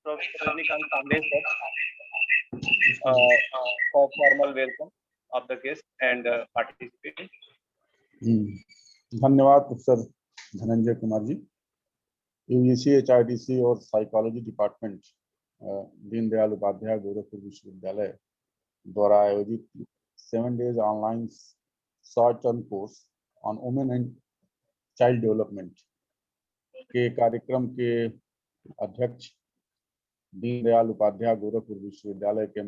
Professor Rajnikant Pandey sir, for formal welcome of the guest and participants. धन्यवाद professor Dhananjay Kumar ji. UGC, HRDC और psychology department Deendayal Upadhyay Gorakhpur विश्वविद्यालय द्वारा आयोजित 7 days online short term course on women and child development के कार्यक्रम के अध्यक्ष दीनदयाल उपाध्याय गोरखपुर विश्वविद्यालय के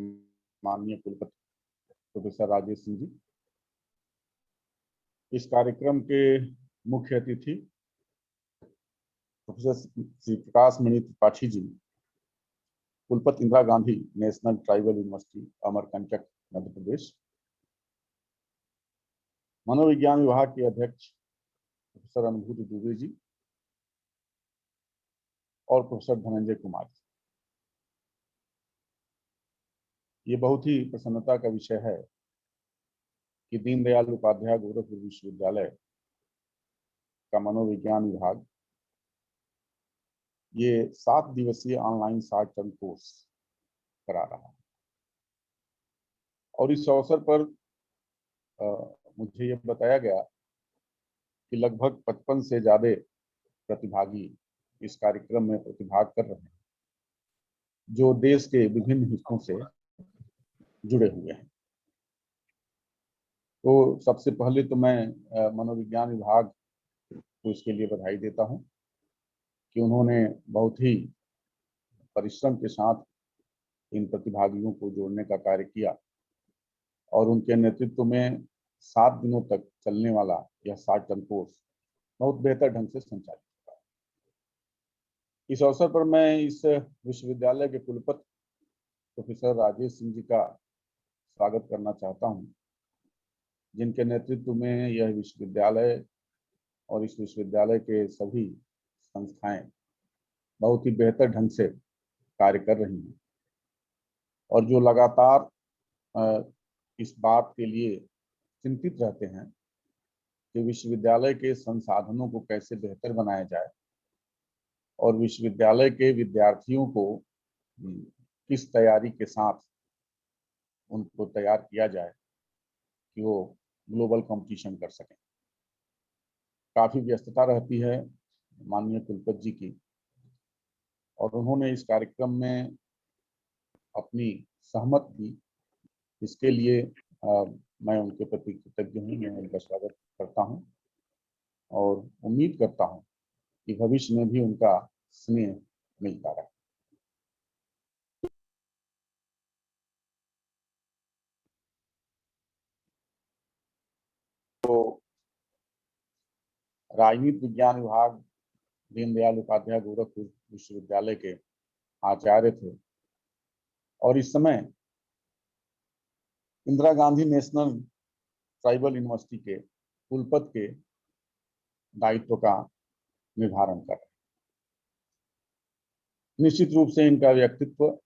माननीय कुलपति प्रोफेसर राजेश सिंह जी। इस कार्यक्रम के मुख्य अतिथि प्रोफेसर श्री प्रकाश मणि त्रिपाठी जी, कुलपति Indira Gandhi national tribal university Amarkantak Madhya Pradesh. मनोविज्ञान विभाग के अध्यक्ष प्रोफेसर अनुभूति दुबे जी और प्रोफेसर धनंजय कुमार जी। ये बहुत ही प्रसन्नता का विषय है कि दीनदयाल उपाध्याय गोरखपुर विश्वविद्यालय का मनोविज्ञान विभाग ये 7 दिवसीय ऑनलाइन शॉर्ट टर्म कोर्स करा रहा है। और इस अवसर पर मुझे ये बताया गया कि लगभग 55 से ज्यादा प्रतिभागी इस कार्यक्रम में प्रतिभाग कर रहे हैं, जो देश के विभिन्न हिस्सों से जुड़े हुए हैं। तो सबसे पहले तो मैं मनोविज्ञान विभाग को इसके लिए बधाई देता हूं कि उन्होंने बहुत ही परिश्रम के साथ इन प्रतिभागियों को जोड़ने का कार्य किया और उनके नेतृत्व में 7 दिनों तक चलने वाला यह शॉर्ट टर्म कोर्स बहुत बेहतर ढंग से संचालित हुआ। इस अवसर पर मैं इस विश्वविद्यालय के कुलपति प्रोफेसर राजेश सिंह जी का स्वागत करना चाहता हूं, जिनके नेतृत्व में यह विश्वविद्यालय और इस विश्वविद्यालय के सभी संस्थाएं बहुत ही बेहतर ढंग से कार्य कर रही हैं और जो लगातार इस बात के लिए चिंतित रहते हैं कि विश्वविद्यालय के संसाधनों को कैसे बेहतर बनाया जाए और विश्वविद्यालय के विद्यार्थियों को किस तैयारी के साथ उनको तैयार किया जाए कि वो ग्लोबल कंपटीशन कर सकें। काफ़ी व्यस्तता रहती है माननीय कुलपति जी की और उन्होंने इस कार्यक्रम में अपनी सहमत दी। इसके लिए मैं उनके प्रति कृतज्ञ हूँ। मैं उनका स्वागत करता हूँ और उम्मीद करता हूँ कि भविष्य में भी उनका स्नेह मिलता रहे। तो राजनीति विज्ञान विभाग दीनदयाल उपाध्याय गोरखपुर विश्वविद्यालय के आचार्य थे और इस समय Indira Gandhi national tribal university के कुलपति के दायित्व का निर्धारण कर रहे हैं। निश्चित रूप से इनका व्यक्तित्व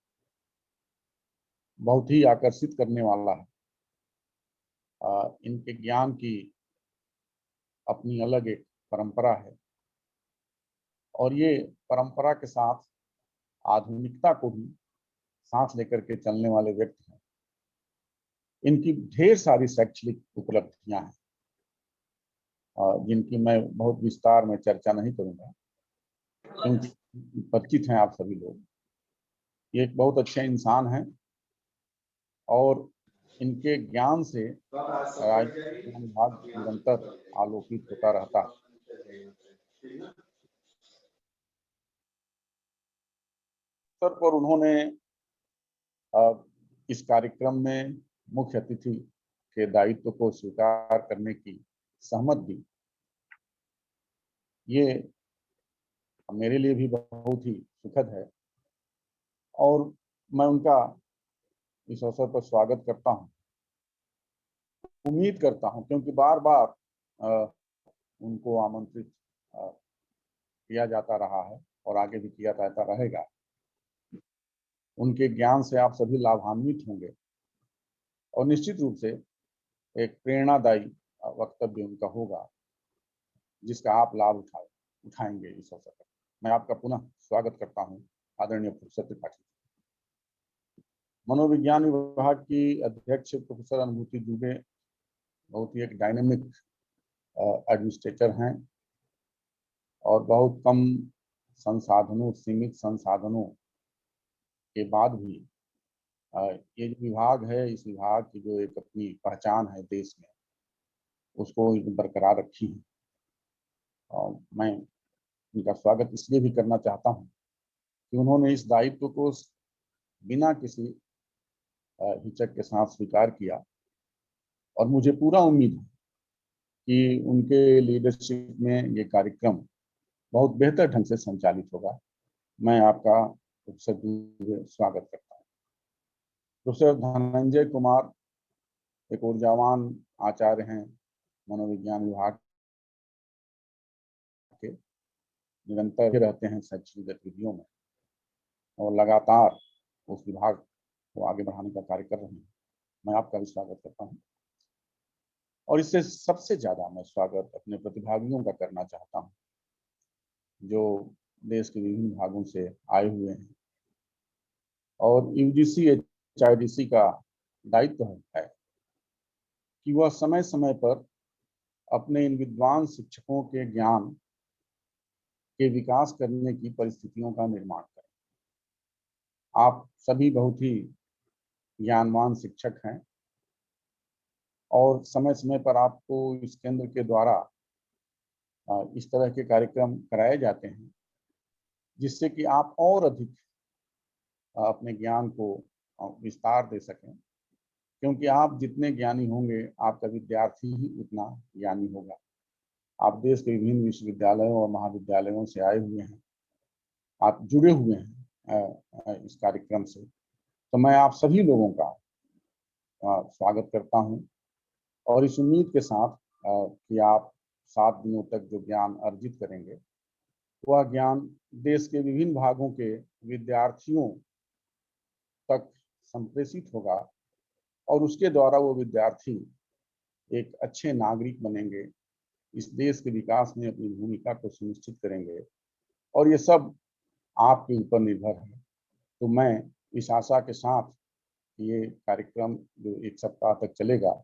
बहुत ही आकर्षित करने वाला है। इनके ज्ञान की अपनी अलग एक परंपरा है और ये परंपरा के साथ आधुनिकता को भी सांस लेकर के चलने वाले व्यक्ति हैं। इनकी ढेर सारी शैक्षणिक उपलब्धियां हैं जिनकी मैं बहुत विस्तार में चर्चा नहीं करूंगा, क्योंकि परिचित हैं आप सभी लोग। ये एक बहुत अच्छे इंसान हैं और इनके ज्ञान से राज्य विभाग निरंतर आलोकित होता रहता है। सर पर उन्होंने इस कार्यक्रम में मुख्य अतिथि के दायित्व को स्वीकार करने की सहमत दी। ये मेरे लिए भी बहुत ही सुखद है और मैं उनका इस अवसर पर स्वागत करता हूं। उम्मीद करता हूं, क्योंकि बार बार उनको आमंत्रित किया जाता रहा है और आगे भी किया जाता रहेगा। उनके ज्ञान से आप सभी लाभान्वित होंगे और निश्चित रूप से एक प्रेरणादायी वक्तव्य उनका होगा जिसका आप लाभ उठाएंगे। इस अवसर पर मैं आपका पुनः स्वागत करता हूं आदरणीय प्रोफेसर त्रिपाठी। मनोविज्ञान विभाग की अध्यक्ष प्रोफेसर अनुभूति दुबे बहुत ही एक डायनेमिक एडमिनिस्ट्रेटर हैं और बहुत कम संसाधनों, सीमित संसाधनों के बाद भी ये जो विभाग है, इस विभाग की जो एक अपनी पहचान है देश में, उसको बरकरार रखी है। और मैं उनका स्वागत इसलिए भी करना चाहता हूँ कि उन्होंने इस दायित्व को बिना किसी हिचक के साथ स्वीकार किया और मुझे पूरा उम्मीद है कि उनके लीडरशिप में ये कार्यक्रम बहुत बेहतर ढंग से संचालित होगा। मैं आपका प्रोफेसर स्वागत करता हूँ। प्रोफेसर धनंजय कुमार एक ऊर्जावान आचार्य हैं, मनोविज्ञान विभाग के निरंतर रहते हैं शैक्षणिक गतिविधियों में और लगातार उस विभाग को आगे बढ़ाने का कार्य कर रहे हैं। मैं आपका भी स्वागत करता हूँ और इससे सबसे ज्यादा मैं स्वागत अपने प्रतिभागियों का करना चाहता हूँ जो देश के विभिन्न भागों से आए हुए हैं। और यूजीसी एचआरडीसी का दायित्व है कि वह समय समय पर अपने इन विद्वान शिक्षकों के ज्ञान के विकास करने की परिस्थितियों का निर्माण करें। आप सभी बहुत ही ज्ञानवान शिक्षक हैं और समय समय पर आपको इस केंद्र के द्वारा इस तरह के कार्यक्रम कराए जाते हैं जिससे कि आप और अधिक अपने ज्ञान को विस्तार दे सकें, क्योंकि आप जितने ज्ञानी होंगे आपका विद्यार्थी ही उतना ज्ञानी होगा। आप देश के विभिन्न विश्वविद्यालयों और महाविद्यालयों से आए हुए हैं, आप जुड़े हुए हैं इस कार्यक्रम से, तो मैं आप सभी लोगों का स्वागत करता हूं और इस उम्मीद के साथ कि आप 7 दिनों तक जो ज्ञान अर्जित करेंगे वह ज्ञान देश के विभिन्न भागों के विद्यार्थियों तक संप्रेषित होगा और उसके द्वारा वो विद्यार्थी एक अच्छे नागरिक बनेंगे, इस देश के विकास में अपनी भूमिका को सुनिश्चित करेंगे और ये सब आपके ऊपर निर्भर है। तो मैं इस आशा के साथ ये कार्यक्रम जो 1 सप्ताह तक चलेगा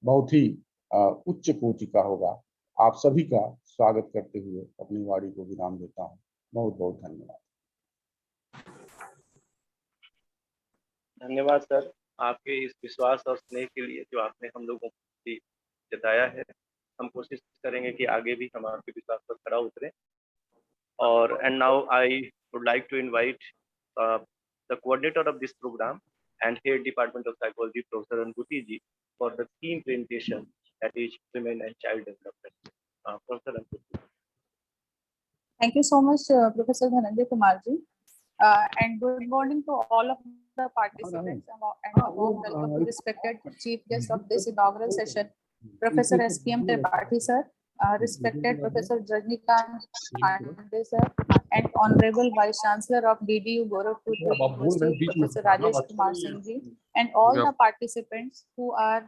बहुत ही उच्च कोटि का होगा। आप सभी का स्वागत करते हुए अपनी वाणी को विराम देता हूँ। बहुत बहुत धन्यवाद। धन्यवाद सर, आपके इस विश्वास और स्नेह के लिए जो आपने हम लोगों को जताया है। हम कोशिश करेंगे कि आगे भी हम आपके विश्वास पर खरा उतरें। और and now I would like to invite the coordinator of this program and head Department of Psychology, Professor Anbhuti ji, for the theme presentation, that is Women and Child Development. Professor Anbhuti. Thank you so much, Professor Dhananjay Kumar ji, and good morning to all of the participants and a warm welcome to respected Chief Guest of this inaugural session, Professor SPM Tripathi sir, respected Professor Rajnikant Pandey sir, and Honorable Vice Chancellor of DDU Gorakhpur University, Professor Rajesh Kumar Singh ji, and all the participants who are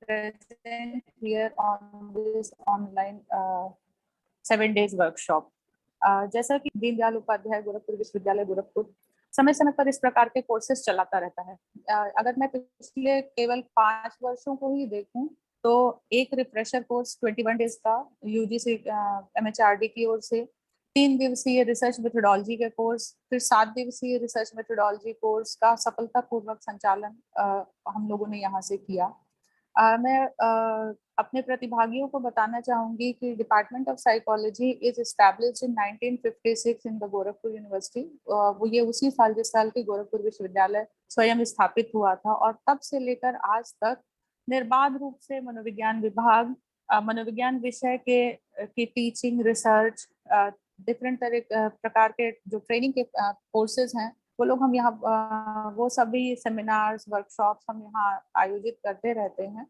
present here on this online 7 days workshop. जैसा कि दीनदयाल उपाध्याय गोरखपुर विश्वविद्यालय गोरखपुर समय समय पर इस प्रकार के courses चलाता रहता है। अगर मैं पिछले केवल 5 वर्षों को ही देखूं तो एक रिफ्रेशर कोर्स 21 डेज का यूजीसी एमएचआरडी की ओर से, 3 दिवसीय रिसर्च मेथोडोलॉजी के कोर्स, फिर 7 दिवसीय रिसर्च मेथोडोलॉजी कोर्स का सफलतापूर्वक संचालन हम लोगों ने यहाँ से किया। मैं अपने प्रतिभागियों को बताना चाहूंगी कि department of psychology is established in 1956 in the Gorakhpur university. वो ये उसी साल जिस साल की गोरखपुर विश्वविद्यालय स्वयं स्थापित हुआ था और तब से लेकर आज तक निर्बाध रूप से मनोविज्ञान विभाग, मनोविज्ञान विषय की टीचिंग, रिसर्च, डिफरेंट तरह प्रकार के जो ट्रेनिंग के कोर्सेज हैं वो लोग हम यहाँ वो सभी सेमिनार्स, वर्कशॉप्स हम यहाँ आयोजित करते रहते हैं।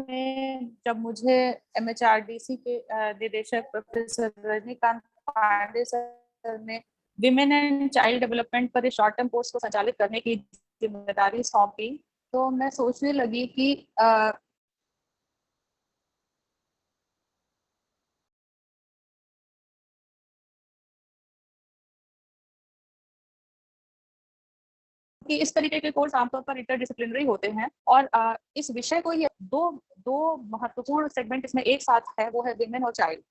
में जब मुझे एमएचआरडीसी के निदेशक प्रोफेसर रजनीकांत पांडे सर ने विमेन एंड चाइल्ड डेवलपमेंट पर शॉर्ट टर्म कोर्स को संचालित करने की जिम्मेदारी सौंपी, तो मैं सोचने लगी कि इस तरीके के कोर्स आमतौर पर इंटरडिसिप्लिनरी होते हैं और इस विषय को ये दो महत्वपूर्ण सेगमेंट इसमें एक साथ है, वो है विमेन और चाइल्ड।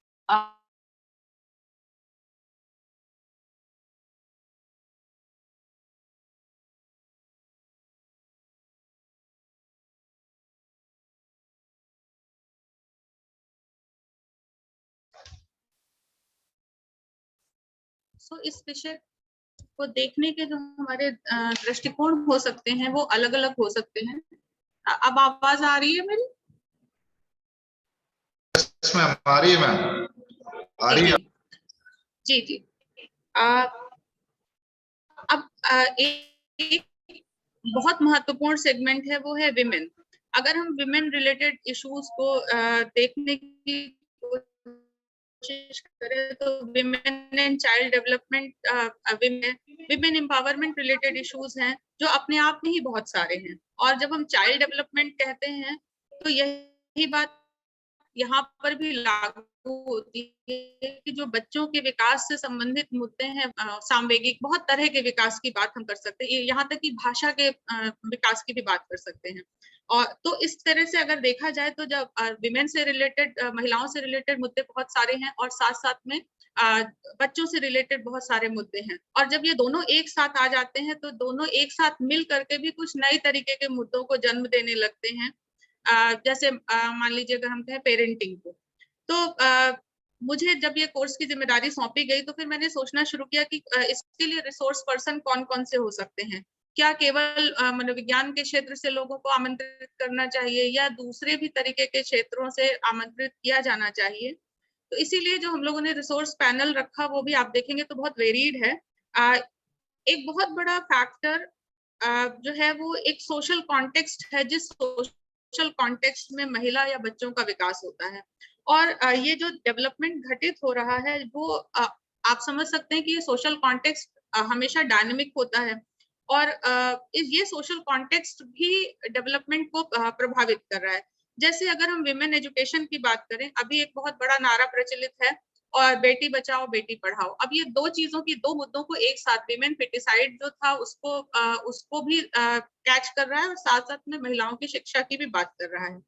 सो इस विषय को देखने के जो हमारे दृष्टिकोण हो सकते हैं वो अलग अलग हो सकते हैं। अब आवाज आ रही है मेरी? मैम आ रही है, मैम आ रही है। जी जी। अब एक बहुत महत्वपूर्ण सेगमेंट है, वो है विमेन। अगर हम विमेन रिलेटेड इश्यूज को देखने की कोशिश करें तो women and child development, women empowerment related issues हैं जो अपने आप में ही बहुत सारे हैं। और जब हम चाइल्ड डेवलपमेंट कहते हैं तो यही बात यहाँ पर भी लागू होती है कि जो बच्चों के विकास से संबंधित मुद्दे हैं, सामवेगिक बहुत तरह के विकास की बात हम कर सकते हैं, यहाँ तक कि भाषा के विकास की भी बात कर सकते हैं। और तो इस तरह से अगर देखा जाए तो जब विमेन से रिलेटेड, महिलाओं से रिलेटेड मुद्दे बहुत सारे हैं और साथ साथ में बच्चों से रिलेटेड बहुत सारे मुद्दे हैं। और जब ये दोनों एक साथ आ जाते हैं तो दोनों एक साथ मिल करके भी कुछ नए तरीके के मुद्दों को जन्म देने लगते हैं। जैसे मान लीजिए अगर हम कहें पेरेंटिंग को, तो मुझे जब ये कोर्स की जिम्मेदारी सौंपी गई तो फिर मैंने सोचना शुरू किया कि इसके लिए रिसोर्स पर्सन कौन कौन से हो सकते हैं। क्या केवल मनोविज्ञान के क्षेत्र से लोगों को आमंत्रित करना चाहिए या दूसरे भी तरीके के क्षेत्रों से आमंत्रित किया जाना चाहिए? तो इसीलिए जो हम लोगों ने रिसोर्स पैनल रखा वो भी आप देखेंगे तो बहुत वेरीड है। एक बहुत बड़ा फैक्टर जो है वो एक सोशल कॉन्टेक्स्ट है, जिस सोशल कॉन्टेक्स्ट में महिला या बच्चों का विकास होता है। और ये जो डेवलपमेंट घटित हो रहा है वो आप समझ सकते हैं कि ये सोशल कॉन्टेक्स्ट हमेशा डायनेमिक होता है और ये सोशल कॉन्टेक्स्ट भी डेवलपमेंट को प्रभावित कर रहा है। जैसे अगर हम विमेन एजुकेशन की बात करें, अभी एक बहुत बड़ा नारा प्रचलित है और बेटी बचाओ बेटी पढ़ाओ। अब ये दो चीजों की, दो मुद्दों को एक साथ, विमेन फेटिसाइड जो था उसको भी कैच कर रहा है और साथ साथ में महिलाओं की शिक्षा की भी बात कर रहा है।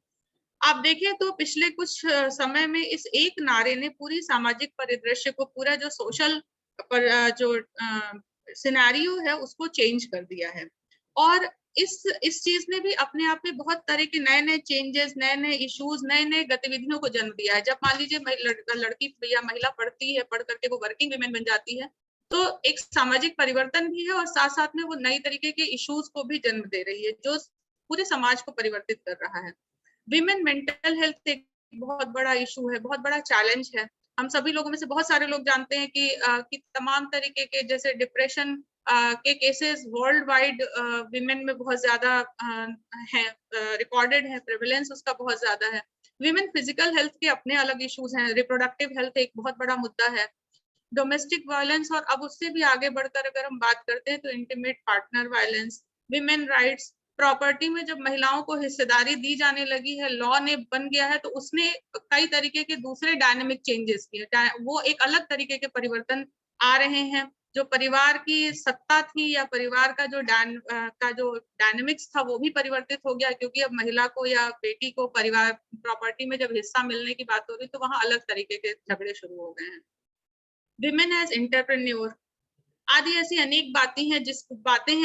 आप देखें तो पिछले कुछ समय में इस एक नारे ने पूरी सामाजिक परिदृश्य को, पूरा जो सोशल पर जो सिनेरियो है उसको चेंज कर दिया है। और इस चीज ने भी अपने आप में बहुत तरह के नए नए चेंजेस, नए नए इश्यूज, नए नए गतिविधियों को जन्म दिया है। जब मान लीजिए लड़की या महिला पढ़ती है, पढ़ करके वो वर्किंग वुमेन बन जाती है, तो एक सामाजिक परिवर्तन भी है और साथ साथ में वो नई तरीके के इश्यूज को भी जन्म दे रही है जो पूरे समाज को परिवर्तित कर रहा है। विमेन मेंटल हेल्थ एक बहुत बड़ा इशू है, बहुत बड़ा चैलेंज है। हम सभी लोगों में से बहुत सारे लोग जानते हैं कि तमाम तरीके के जैसे डिप्रेशन के केसेस वर्ल्ड वाइड विमेन में बहुत ज्यादा है, रिकॉर्डेड है, प्रेवलेंस उसका बहुत ज्यादा है। विमेन फिजिकल हेल्थ के अपने अलग इश्यूज हैं, रिप्रोडक्टिव हेल्थ एक बहुत बड़ा मुद्दा है, डोमेस्टिक वायलेंस, और अब उससे भी आगे बढ़कर अगर हम बात करते हैं तो intimate partner violence, women rights, property में जब महिलाओं को हिस्सेदारी दी जाने लगी है, लॉ ने बन गया है, तो उसने कई तरीके के दूसरे डायनेमिक चेंजेस किए, वो एक अलग तरीके के परिवर्तन आ रहे हैं। जो परिवार की सत्ता थी या परिवार का जो डायनेमिक्स था वो भी परिवर्तित हो गया, क्योंकि अब महिला को या बेटी को परिवार प्रॉपर्टी में जब हिस्सा मिलने की बात हो रही तो वहां अलग तरीके के झगड़े शुरू हो गए हैं। विमेन एज एंटरप्रेन्योर आदि ऐसी अनेक बातें हैं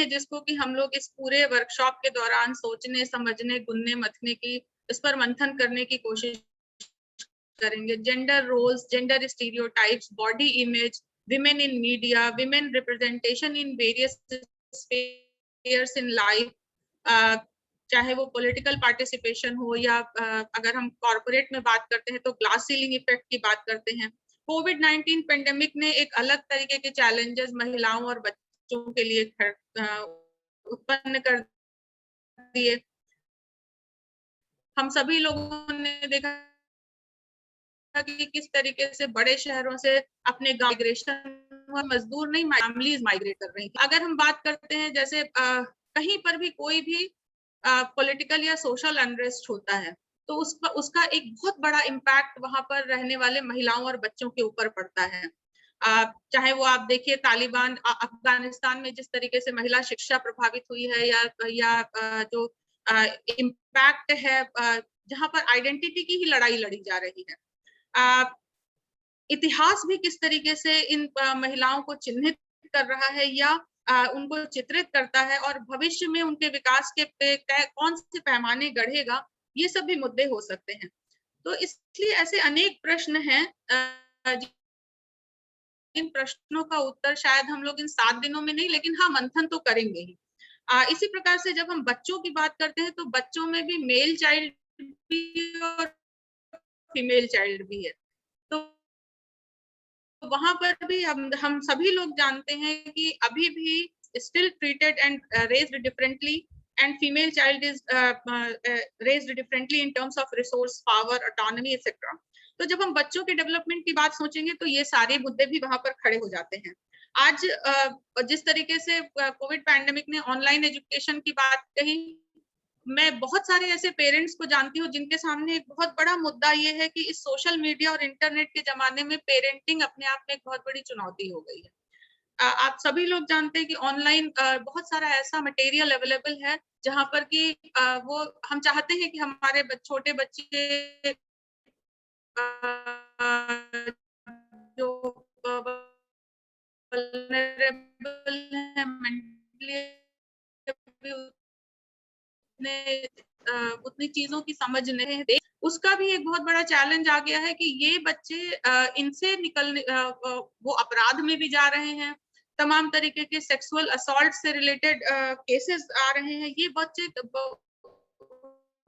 जिसको कि हम लोग इस पूरे वर्कशॉप के दौरान सोचने, समझने, गुनने, मथने की, इस पर मंथन करने की कोशिश करेंगे। Gender roles, gender stereotypes, body image, women in media, women representation in various spheres in life, चाहे वो पॉलिटिकल पार्टिसिपेशन हो या अगर हम कॉर्पोरेट में बात करते हैं तो ग्लास सीलिंग इफेक्ट की बात करते हैं। कोविड-19 पेंडेमिक ने एक अलग तरीके के चैलेंजेस महिलाओं और बच्चों के लिए उत्पन्न कर दिए। हम सभी लोगों ने देखा कि किस तरीके से बड़े शहरों से अपने गांव माइग्रेशन मजदूर नहीं, फैमिलीज माइग्रेट कर रही हैं। अगर हम बात करते हैं जैसे कहीं पर भी कोई भी पॉलिटिकल या सोशल अनरेस्ट होता है तो उसका एक बहुत बड़ा इम्पैक्ट वहां पर रहने वाले महिलाओं और बच्चों के ऊपर पड़ता है। चाहे वो आप देखिए तालिबान अफगानिस्तान में जिस तरीके से महिला शिक्षा प्रभावित हुई है, या जो इम्पैक्ट है जहां पर आइडेंटिटी की ही लड़ाई लड़ी जा रही है। इतिहास भी किस तरीके से इन महिलाओं को चिन्हित कर रहा है या उनको चित्रित करता है, और भविष्य में उनके विकास के कौन से पैमाने गढ़ेगा, ये सब भी मुद्दे हो सकते हैं। तो इसलिए ऐसे अनेक प्रश्न हैं, इन प्रश्नों का उत्तर शायद हम लोग इन 7 दिनों में नहीं, लेकिन हाँ मंथन तो करेंगे ही। इसी प्रकार से जब हम बच्चों की बात करते हैं तो बच्चों में भी मेल चाइल्ड भी और फीमेल चाइल्ड भी है। तो वहां पर भी हम सभी लोग जानते हैं कि अभी भी still treated and raised differently, and female child is raised differently in terms of resource, power, autonomy etcetera. तो जब हम बच्चों के डेवलपमेंट की बात सोचेंगे तो ये सारे मुद्दे भी वहां पर खड़े हो जाते हैं। आज जिस तरीके से कोविड पैंडेमिक ने ऑनलाइन एजुकेशन की बात कही, मैं बहुत सारे ऐसे पेरेंट्स को जानती हूँ जिनके सामने एक बहुत बड़ा मुद्दा ये है कि इस सोशल मीडिया और इंटरनेट के जमाने में पेरेंटिंग अपने आप में एक बहुत बड़ी चुनौती हो गई है। आप सभी लोग जानते हैं कि ऑनलाइन बहुत सारा ऐसा मटेरियल अवेलेबल है जहां पर कि वो हम चाहते हैं कि हमारे छोटे बच्चे जो vulnerable है मेंटली, उतनी चीजों की समझ नहीं है, उसका भी एक बहुत बड़ा चैलेंज आ गया है कि ये बच्चे इनसे निकलने वो अपराध में भी जा रहे हैं, तमाम तरीके के सेक्सुअल असॉल्ट से रिलेटेड केसेस आ रहे हैं। ये बच्चे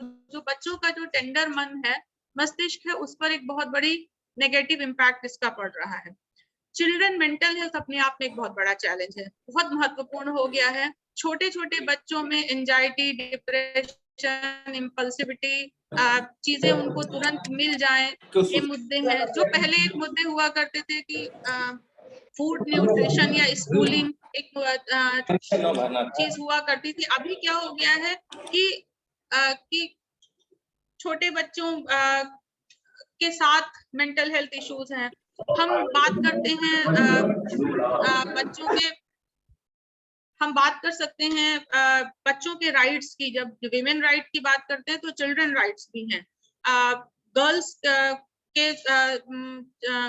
जो बच्चों का जो टेंडर मन है, मस्तिष्क है, उस पर एक बहुत बड़ी नेगेटिव इम्पैक्ट इसका पड़ रहा है। चिल्ड्रन मेंटल हेल्थ अपने आप में एक बहुत बड़ा चैलेंज है, बहुत महत्वपूर्ण हो गया है। छोटे छोटे बच्चों में एंजाइटी, डिप्रेशन, इम्पल्सिविटी, चीजें उनको तुरंत मिल जाएं, ये मुद्दे हैं। जो पहले एक मुद्दे हुआ करते थे कि फूड न्यूट्रिशन या स्कूलिंग एक चीज हुआ करती थी, अभी क्या हो गया है कि छोटे बच्चों के साथ मेंटल हेल्थ इश्यूज हैं। हम बात करते हैं बच्चों के, हम बात कर सकते हैं बच्चों के राइट्स की। जब विमेन राइट की बात करते हैं तो चिल्ड्रन राइट्स भी हैं। गर्ल्स के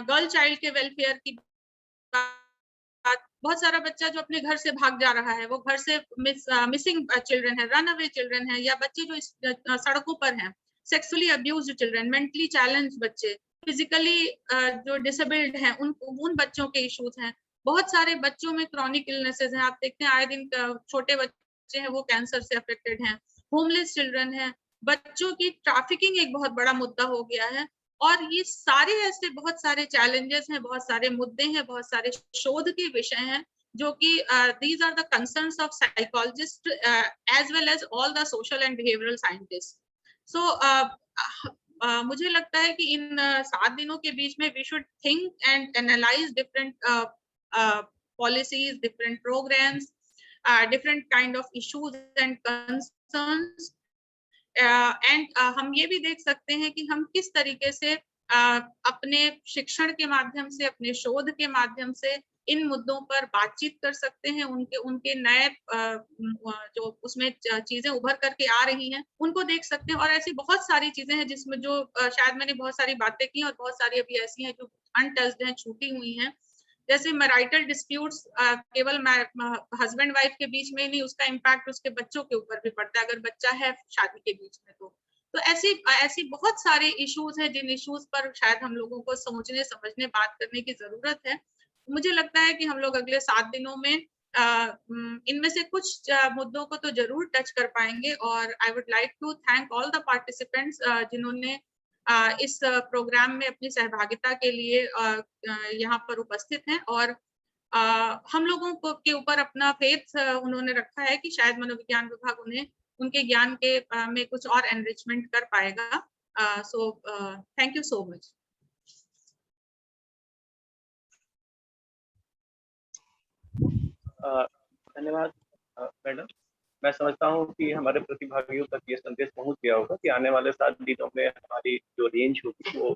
गर्ल चाइल्ड के वेलफेयर की बात, बहुत सारा बच्चा जो अपने घर से भाग जा रहा है, वो घर से मिसिंग चिल्ड्रन है, रन अवे चिल्ड्रन है, या बच्चे जो सड़कों पर हैं, sexually abused children, mentally challenge बच्चे, फिजिकली जो डिसेबल्ड हैं, उन बच्चों के इश्यूज हैं। बहुत सारे बच्चों में क्रॉनिक इलनेसेस हैं, आप देखते हैं आए दिन छोटे बच्चे हैं वो कैंसर से अफेक्टेड हैं, होमलेस चिल्ड्रन हैं, बच्चों की ट्रैफिकिंग एक बहुत बड़ा मुद्दा हो गया है। और ये सारे ऐसे बहुत सारे चैलेंजेस हैं, बहुत सारे मुद्दे हैं, बहुत सारे शोध के विषय हैं जो कि these are the concerns of psychologist as well as all the social and behavioural scientist. So मुझे लगता है कि इन 7 दिनों के बीच में we should think and analyze different policies, different programs, different kind of issues and concerns, and हम ये भी देख सकते हैं कि हम किस तरीके से अपने शिक्षण के माध्यम से, अपने शोध के माध्यम से इन मुद्दों पर बातचीत कर सकते हैं। उनके नए जो उसमें चीजें उभर करके आ रही हैं उनको देख सकते हैं। और ऐसी बहुत सारी चीजें हैं जिसमें जो शायद मैंने बहुत सारी बातें की और बहुत सारी अभी ऐसी हैं जो अनटच्ड हैं, छूटी हुई हैं। जैसे मैरिटल डिस्प्यूट्स केवल हस्बैंड वाइफ के बीच में ही नहीं, उसका इम्पैक्ट उसके बच्चों के ऊपर भी पड़ता है अगर बच्चा है शादी के बीच में। तो ऐसी बहुत सारे इश्यूज हैं जिन इश्यूज पर शायद हम लोगों को सोचने, समझने, बात करने की जरूरत है। मुझे लगता है कि हम लोग अगले 7 दिनों में इनमें से कुछ मुद्दों को तो जरूर टच कर पाएंगे। और I would like to thank all the participants जिन्होंने इस प्रोग्राम में अपनी सहभागिता के लिए यहाँ पर उपस्थित हैं। और हम लोगों को के ऊपर अपना फेथ उन्होंने रखा है कि शायद मनोविज्ञान विभाग उन्हें उनके ज्ञान के में कुछ और एनरिचमेंट कर पाएगा। So thank you so much. धन्यवाद मैडम। मैं समझता हूँ कि हमारे प्रतिभागियों तक ये संदेश पहुँच गया होगा कि आने वाले 7 दिनों में हमारी जो रेंज होगी वो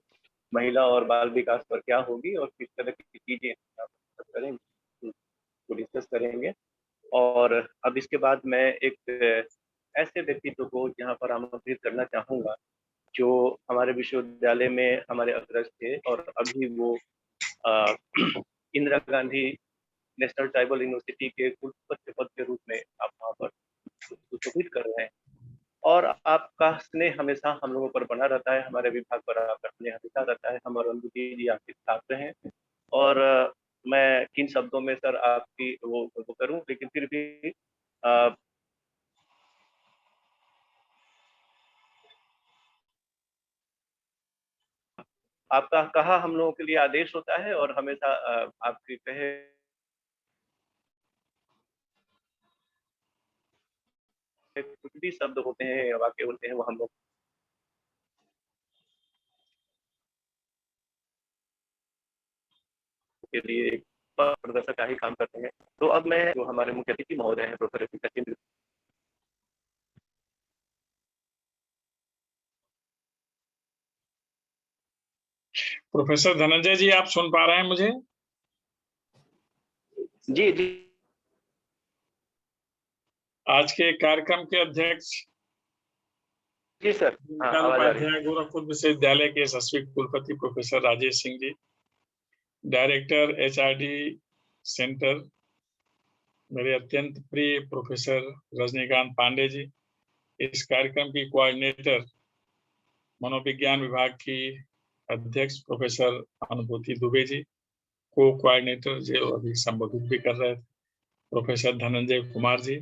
महिला और बाल विकास पर क्या होगी और किस तरह की चीजें करेंगे, वो डिस्कस करेंगे। और अब इसके बाद मैं एक ऐसे व्यक्तित्व को यहाँ पर आमंत्रित करना चाहूँगा जो हमारे विश्वविद्यालय में हमारे अग्रज थे और अभी वो Indira Gandhi national tribal university के कुलपति पद के रूप में आप वहाँ पर सुशोभित कर रहे हैं। और आपका स्नेह हमेशा हम लोगों पर बना रहता है, हमारे विभाग पर आपका स्नेह हमेशा रहता है। हम और अनुभूति जी आपके छात्र हैं और मैं किन शब्दों में सर आपकी वो करूं, लेकिन फिर भी आपका कहा हम लोगों के लिए आदेश होता है और हमेशा आपके कहे कुछ भी शब्द होते हैं, वाक्य होते हैं, वो हम लोग के लिए एक प्रदर्शक का ही काम करते हैं। तो अब मैं जो हमारे मुख्य अतिथि महोदय हैं प्रोफेसर सचिन। प्रोफेसर धनंजय जी, आप सुन पा रहे हैं मुझे? जी जी आज के कार्यक्रम के अध्यक्ष जी सर। दीनदयाल उपाध्याय गोरखपुर विश्वविद्यालय के यशस्वी कुलपति professor Rajesh Singh ji, director HRD centre मेरे अत्यंत प्रिय प्रोफेसर रजनीकांत पांडे जी, इस कार्यक्रम की कोऑर्डिनेटर मनोविज्ञान विभाग की अध्यक्ष प्रोफेसर अनुभूति दुबे जी, को कोऑर्डिनेटर जो अभी संबोधित भी कर रहे थे प्रोफेसर धनंजय कुमार जी,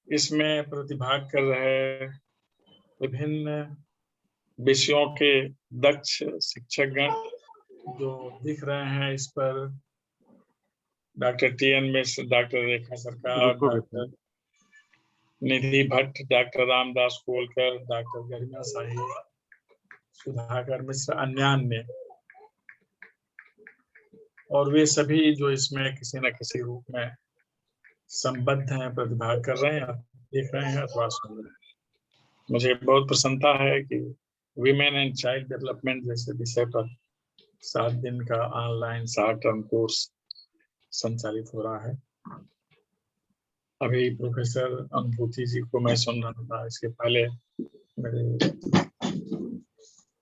इसमें प्रतिभाग कर रहे विभिन्न विषयों के दक्ष शिक्षकगण जो दिख रहे हैं इस पर डॉक्टर TN मिश्र, डॉक्टर रेखा सरकार, डॉक्टर निधि भट्ट, डॉक्टर रामदास कोलकर, डॉक्टर गरिमा शाही, सुधाकर मिश्र, अन्यान्य, और वे सभी जो इसमें किसी न किसी रूप में संबद्ध हैं, प्रतिभाग कर रहे हैं, देख रहे हैं अथवा सुन रहे हैं। मुझे बहुत प्रसन्नता है कि विमेन एंड चाइल्ड डेवलपमेंट जैसे विषय पर 7 दिन का ऑनलाइन शॉर्ट टर्म कोर्स संचालित हो रहा है। अभी प्रोफेसर अनुभूति जी को मैं सुन रहा था, इसके पहले मेरे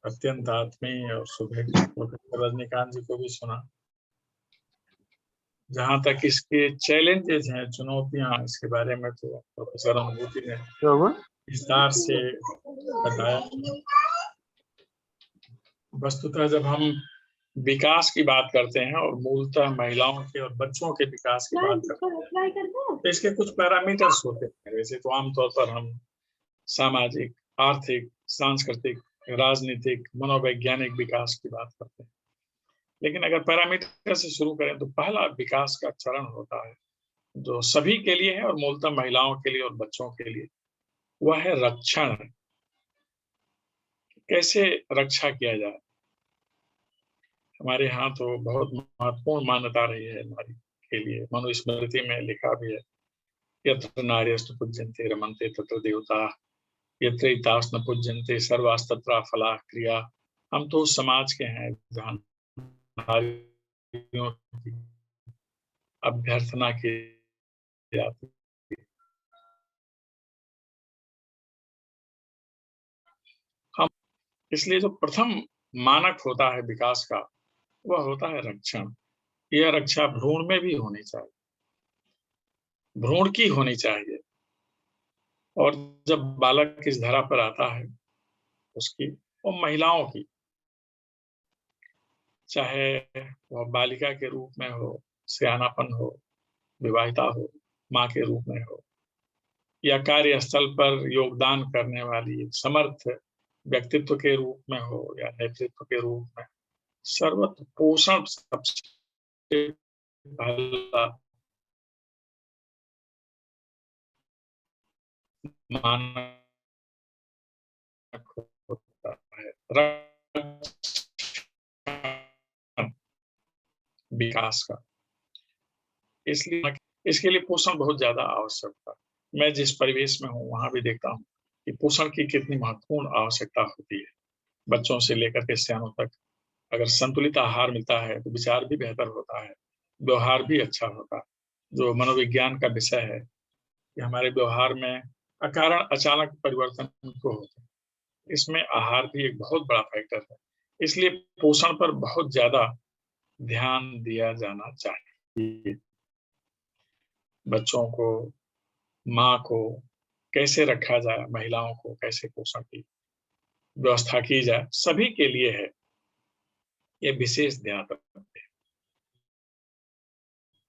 अत्यंत आत्मीय और सुदृढ़ प्रोफेसर रजनीकांत जी को भी सुना। जहाँ तक इसके चैलेंजेस हैं, चुनौतियां, इसके बारे में तो प्रोफेसर अनुभूति ने विस्तार से बताया। वस्तुतः जब हम विकास की बात करते हैं और मूलतः महिलाओं के और बच्चों के विकास की बात करते हैं तो इसके कुछ पैरामीटर्स होते हैं। वैसे तो आमतौर पर हम सामाजिक, आर्थिक, सांस्कृतिक, राजनीतिक, मनोवैज्ञानिक विकास की बात करते हैं, लेकिन अगर पैरामीटर से शुरू करें तो पहला विकास का चरण होता है जो सभी के लिए है और मूलतः महिलाओं के लिए और बच्चों के लिए, वह है रक्षण। कैसे रक्षा किया जाए। हमारे यहाँ तो बहुत महत्वपूर्ण मान्यता रही है नारी के लिए, मनुस्मृति में लिखा भी है, यत्र नार्यस्तु पूज्यन्ते रमन्ते तत्र देवता, यत्र इतास न पूज्यन्ते सर्वास्तत्र फलाः क्रिया। हम तो समाज के हैं जहाँ नारियों की अभ्यर्थना की जाती है। हम इसलिए जो प्रथम मानक होता है विकास का वह होता है रक्षण। यह रक्षा भ्रूण में भी होनी चाहिए, भ्रूण की होनी चाहिए, और जब बालक इस धरा पर आता है उसकी और महिलाओं की, चाहे वह बालिका के रूप में हो, सयानापन हो, विवाहिता हो, माँ के रूप में हो, या कार्यस्थल पर योगदान करने वाली समर्थ व्यक्तित्व के रूप में हो या नेतृत्व के रूप में, सर्वत्र पोषण सबसे पहला मानक होता है विकास का। इसलिए इसके लिए पोषण बहुत ज्यादा आवश्यक था। मैं जिस परिवेश में हूँ वहां भी देखता हूँ कि पोषण की कितनी महत्वपूर्ण आवश्यकता होती है। बच्चों से लेकर के सियानों तक अगर संतुलित आहार मिलता है तो विचार भी बेहतर होता है, व्यवहार भी अच्छा होता है। जो मनोविज्ञान का विषय है कि हमारे व्यवहार में अकारण अचानक परिवर्तन क्यों होते हैं, इसमें आहार भी एक बहुत बड़ा फैक्टर है। इसलिए पोषण पर बहुत ज्यादा ध्यान दिया जाना चाहिए। बच्चों को, माँ को कैसे रखा जाए, महिलाओं को कैसे पोषण की व्यवस्था की जाए, सभी के लिए है ये विशेष ध्यान रखते हैं।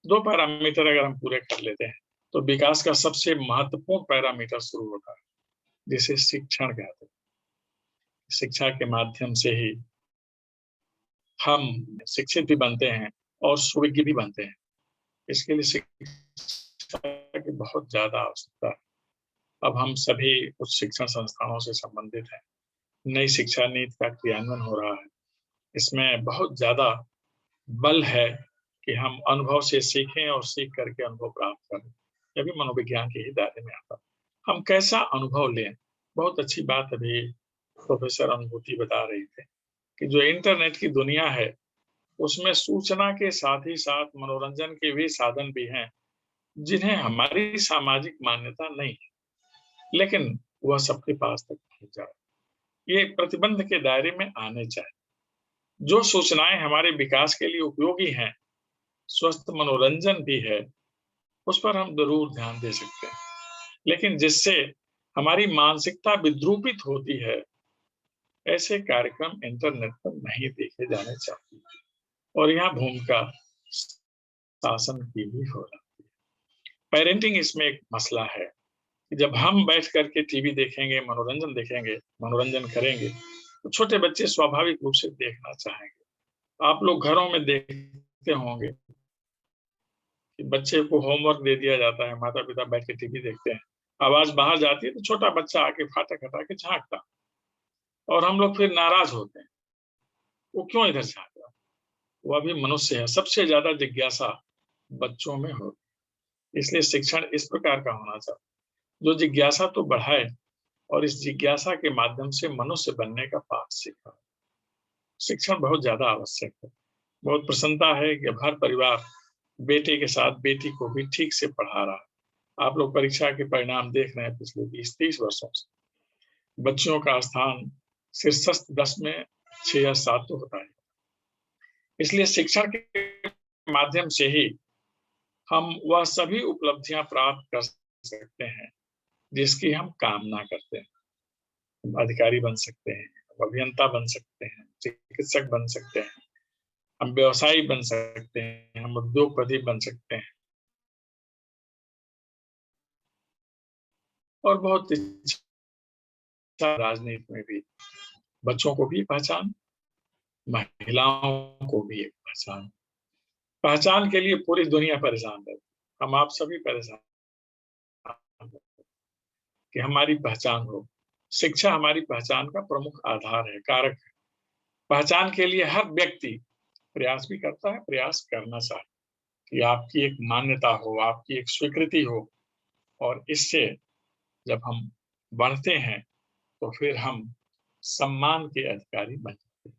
2 पैरामीटर अगर हम पूरे कर लेते हैं तो विकास का सबसे महत्वपूर्ण पैरामीटर शुरू होता है, जिसे शिक्षण कहते हैं। शिक्षा के माध्यम से ही हम शिक्षित भी बनते हैं और सुविज्ञ भी बनते हैं। इसके लिए शिक्षा की बहुत ज्यादा आवश्यकता है। अब हम सभी उच्च शिक्षण संस्थानों से संबंधित हैं। नई शिक्षा नीति का क्रियान्वयन हो रहा है। इसमें बहुत ज्यादा बल है कि हम अनुभव से सीखें और सीख करके अनुभव प्राप्त करें। यह भी मनोविज्ञान के ही दायरे में आता है। हम कैसा अनुभव लें, बहुत अच्छी बात अभी प्रोफेसर अनुभूति बता रही थे कि जो इंटरनेट की दुनिया है उसमें सूचना के साथ ही साथ मनोरंजन के भी साधन भी हैं जिन्हें हमारी सामाजिक मान्यता नहीं है, लेकिन वह सबके पास तक पहुंच जाए। ये प्रतिबंध के दायरे में आने चाहिए। जो सूचनाएं हमारे विकास के लिए उपयोगी हैं, स्वस्थ मनोरंजन भी है, उस पर हम जरूर ध्यान दे सकते हैं, लेकिन जिससे हमारी मानसिकता विद्रूपित होती है, ऐसे कार्यक्रम इंटरनेट पर नहीं देखे जाने चाहिए। और यहाँ भूमिका शासन की भी हो रही है। पेरेंटिंग इसमें एक मसला है कि जब हम बैठ करके टीवी देखेंगे, मनोरंजन देखेंगे, मनोरंजन करेंगे, तो छोटे बच्चे स्वाभाविक रूप से देखना चाहेंगे। आप लोग घरों में देखते होंगे कि बच्चे को होमवर्क दे दिया जाता है, माता पिता बैठ के टीवी देखते हैं, आवाज बाहर जाती है तो छोटा बच्चा आके फाटक हटा के झांकता, और हम लोग फिर नाराज होते हैं, वो क्यों इधर झांक रहा? वह भी मनुष्य है। सबसे ज्यादा जिज्ञासा बच्चों में होती, इसलिए शिक्षण इस प्रकार का होना चाहिए जो जिज्ञासा तो बढ़ाए और इस जिज्ञासा के माध्यम से मनुष्य बनने का पाठ सीखा। शिक्षण बहुत ज्यादा आवश्यक है। बहुत प्रसन्नता है कि अब हर परिवार बेटे के साथ बेटी को भी ठीक से पढ़ा रहा है। आप लोग परीक्षा के परिणाम देख रहे हैं पिछले 20-30 वर्षों से। बच्चों का स्थान शीर्षस्थ 10 में 6 या 7 तो होता है। इसलिए शिक्षण के माध्यम से ही हम वह सभी उपलब्धियां प्राप्त कर सकते हैं जिसकी हम कामना करते हैं। हम अधिकारी बन सकते हैं, अभियंता बन सकते हैं, चिकित्सक बन सकते हैं, हम व्यवसायी बन सकते हैं, हम उद्योगपति बन सकते हैं, और बहुत राजनीति में भी बच्चों को भी पहचान, महिलाओं को भी एक पहचान। पहचान के लिए पूरी दुनिया परेशान है। हम आप सभी परेशान कि हमारी पहचान हो। शिक्षा हमारी पहचान का प्रमुख आधार है, कारक है। पहचान के लिए हर व्यक्ति प्रयास भी करता है, प्रयास करना चाहिए कि आपकी एक मान्यता हो, आपकी एक स्वीकृति हो, और इससे जब हम बढ़ते हैं तो फिर हम सम्मान के अधिकारी बन जाते हैं।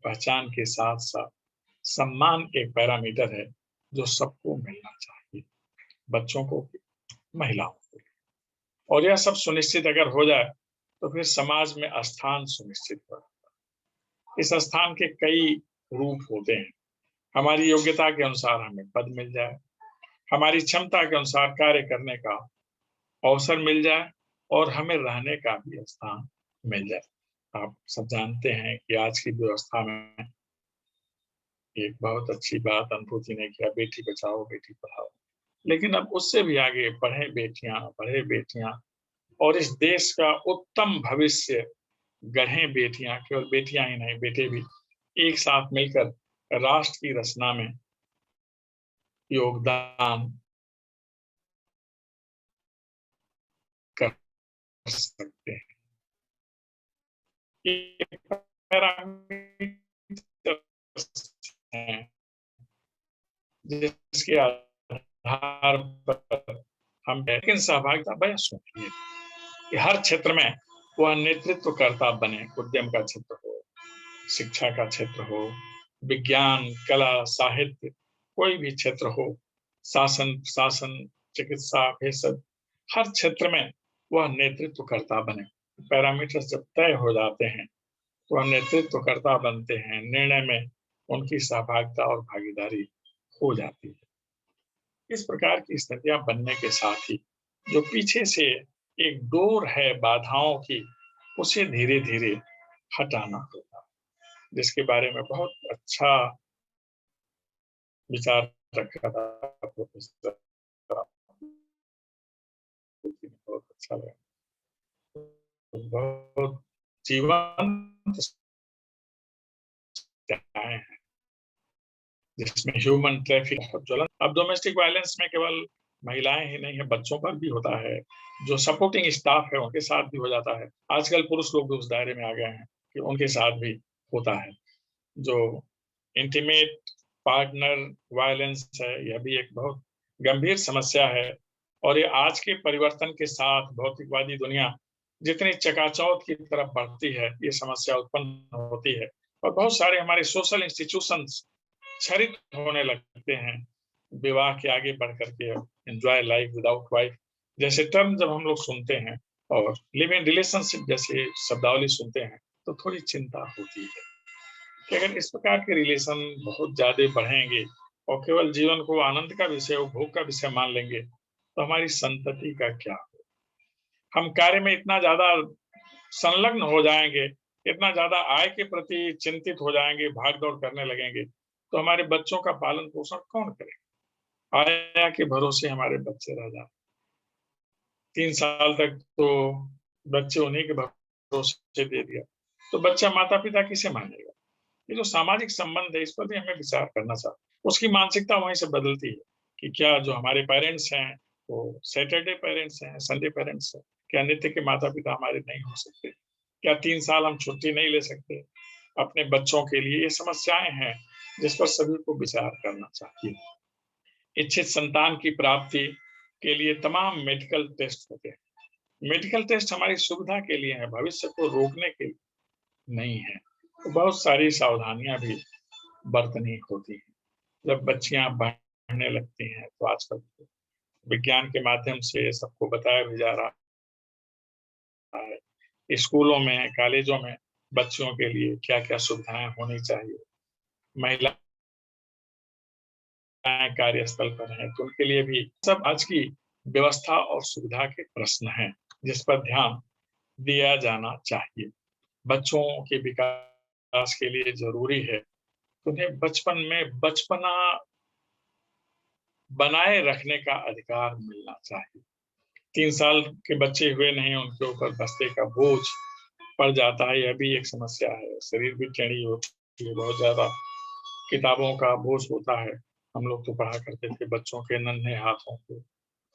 पहचान के साथ साथ सम्मान एक पैरामीटर है जो सबको मिलना चाहिए, बच्चों को, महिलाओं को। और यह सब सुनिश्चित अगर हो जाए तो फिर समाज में स्थान सुनिश्चित हो जाता है। इस स्थान के कई रूप होते हैं। हमारी योग्यता के अनुसार हमें पद मिल जाए, हमारी क्षमता के अनुसार कार्य करने का अवसर मिल जाए, और हमें रहने का भी स्थान मिल जाए। आप सब जानते हैं कि आज की व्यवस्था में एक बहुत अच्छी बात अनुभूति ने किया, बेटी बचाओ बेटी पढ़ाओ, लेकिन अब उससे भी आगे पढ़े बेटियां, और इस देश का उत्तम भविष्य गढ़े बेटियां। केवल बेटियां ही नहीं, बेटे भी एक साथ मिलकर राष्ट्र की रचना में योगदान कर सकते हैं। ये पैरामीटर हैं जिसके आधार आधार पर हम लेकिन सहभागिता बयास होती है कि हर क्षेत्र में वह नेतृत्वकर्ता बने। उद्यम का क्षेत्र हो, शिक्षा का क्षेत्र हो, विज्ञान, कला, साहित्य, कोई भी क्षेत्र हो, शासन, प्रशासन, चिकित्सा, भेषज, हर क्षेत्र में वह नेतृत्वकर्ता बने। पैरामीटर जब तय हो जाते हैं तो वह नेतृत्वकर्ता बनते हैं, निर्णय में उनकी सहभागिता और भागीदारी हो जाती है। इस प्रकार की स्थितियां बनने के साथ ही जो पीछे से एक डोर है बाधाओं की, उसे धीरे धीरे हटाना होगा, जिसके बारे में बहुत अच्छा विचार रखा था प्रोफेसर, बहुत अच्छा लगा, बहुत जीवंत हैं जिसमें ह्यूमन ट्रैफिक बहुत ज्वलन। अब डोमेस्टिक वायलेंस में केवल महिलाएं ही नहीं है, बच्चों पर भी होता है, जो सपोर्टिंग स्टाफ है उनके साथ भी हो जाता है। आजकल पुरुष लोग भी उस दायरे में आ गए हैं कि उनके साथ भी होता है। जो इंटीमेट पार्टनर वायलेंस है, यह भी एक बहुत गंभीर समस्या है, और ये आज के परिवर्तन के साथ भौतिकवादी दुनिया जितनी चकाचौंध की तरफ बढ़ती है, ये समस्या उत्पन्न होती है, और बहुत सारे हमारे सोशल इंस्टीट्यूशंस क्षरित होने लगते हैं। विवाह के आगे बढ़ करके एंजॉय लाइफ विदाउट वाइफ जैसे टर्म जब हम लोग सुनते हैं और लिव इन रिलेशनशिप जैसे शब्दावली सुनते हैं, तो थोड़ी चिंता होती है कि अगर इस प्रकार के रिलेशन बहुत ज्यादा बढ़ेंगे और केवल जीवन को आनंद का विषय, उपभोग का विषय मान लेंगे, तो हमारी संतति का क्या हो। हम कार्य में इतना ज्यादा संलग्न हो जाएंगे, इतना ज्यादा आय के प्रति चिंतित हो जाएंगे, भाग दौड़ करने लगेंगे, तो हमारे बच्चों का पालन पोषण कौन करेगा। आया के भरोसे हमारे बच्चे रह जाते, 3 साल तक तो बच्चे उन्हीं के भरोसे दे दिया, तो बच्चा माता पिता किसे मानेगा। ये जो सामाजिक संबंध है, इस पर भी हमें विचार करना चाहिए। उसकी मानसिकता वहीं से बदलती है कि क्या जो हमारे पेरेंट्स हैं वो सैटरडे पेरेंट्स हैं, संडे पेरेंट्स हैं, क्या नित्य के माता पिता हमारे नहीं हो सकते, क्या 3 साल हम छुट्टी नहीं ले सकते अपने बच्चों के लिए। ये समस्याएं हैं जिस पर सभी को विचार करना चाहिए। इच्छित संतान की प्राप्ति के लिए तमाम मेडिकल टेस्ट होते हैं। मेडिकल टेस्ट हमारी सुविधा के लिए है, भविष्य को रोकने के लिए नहीं है। तो बहुत सारी सावधानियां भी बरतनी होती है। जब बच्चियां बढ़ने लगती हैं तो आजकल विज्ञान के माध्यम से सबको बताया भी जा रहा है, स्कूलों में, कॉलेजों में बच्चों के लिए क्या क्या सुविधाएं होनी चाहिए। महिला कार्यस्थल पर हैं तो उनके लिए भी सब आज की व्यवस्था और सुविधा के प्रश्न हैं जिस पर ध्यान दिया जाना चाहिए। बच्चों के विकास के लिए जरूरी है उन्हें बचपन में बचपना बनाए रखने का अधिकार मिलना चाहिए। 3 साल के बच्चे हुए नहीं, उनके ऊपर बस्ते का बोझ पड़ जाता है, यह भी एक समस्या है। शरीर भी टेढ़ी होती है, बहुत ज्यादा किताबों का बोझ होता है। हम लोग तो पढ़ा करते थे बच्चों के नन्हे हाथों को